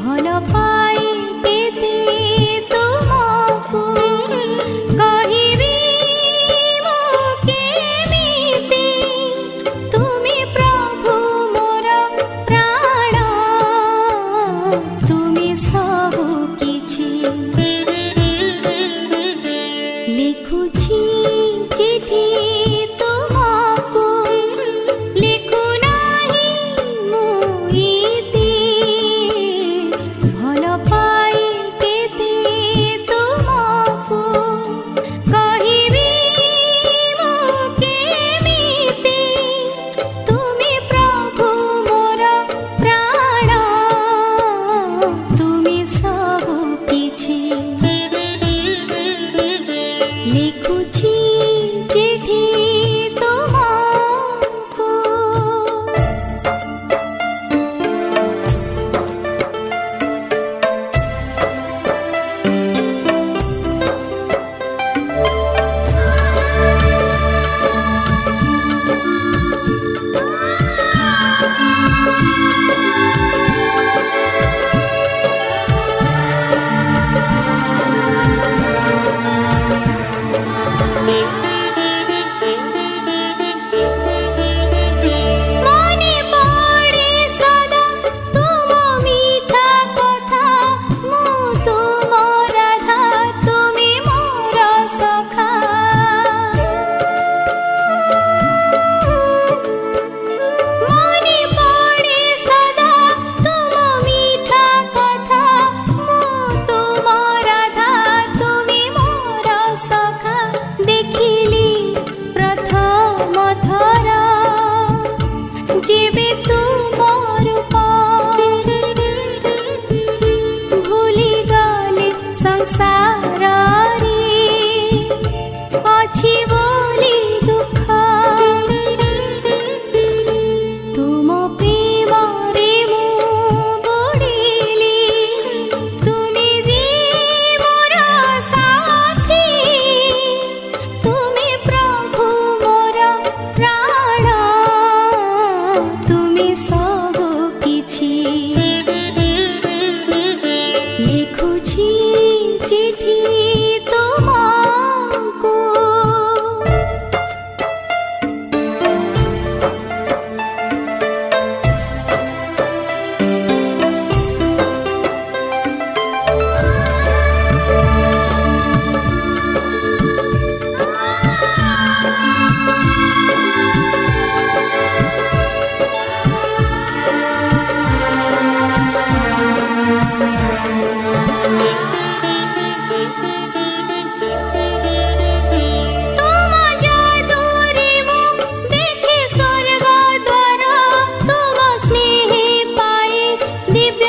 ଭଲ ପାଇ କେତେ ତୁମକୁ କହିବି ମୁଁ କେମିତି ତୁମେ ପ୍ରଭୁ ମୋର ପ୍ରାଣ ତୁମେ ସବୁ କିଛି লিখুছি চিঠি তোমাকু লিখু নাহি মু ইতি ভাল পাই কেতে তোমাকু কহিবি মু কেমিতি তুমি প্রভু মোর প্রাণ তুমি সবু কিছু লিখুছি চিঠি তোমাকু মনে পড়ে সদা তুম মিঠা কথা মু তুম রাধা তুমি মোর সখা মনে পড়ে সদা তুম মিঠা কথা মু তুম রাধা তুমি মোর সখা দেখিলি প্রথম থর যেবে তুমর ভুলি গলে সংসারে অছি বলি দুঃখ তুম প্রেমরে মু বুড়িলি তুমি যে মোর সাথী তুমি প্রভু মোর প্রাণ তুমি সবু কিছু লিখুছি চিঠি তোমাকু তুম জাদুরে মু দেখে স্বর্গ দ্বার তুম স্নেহে পাই দিব্য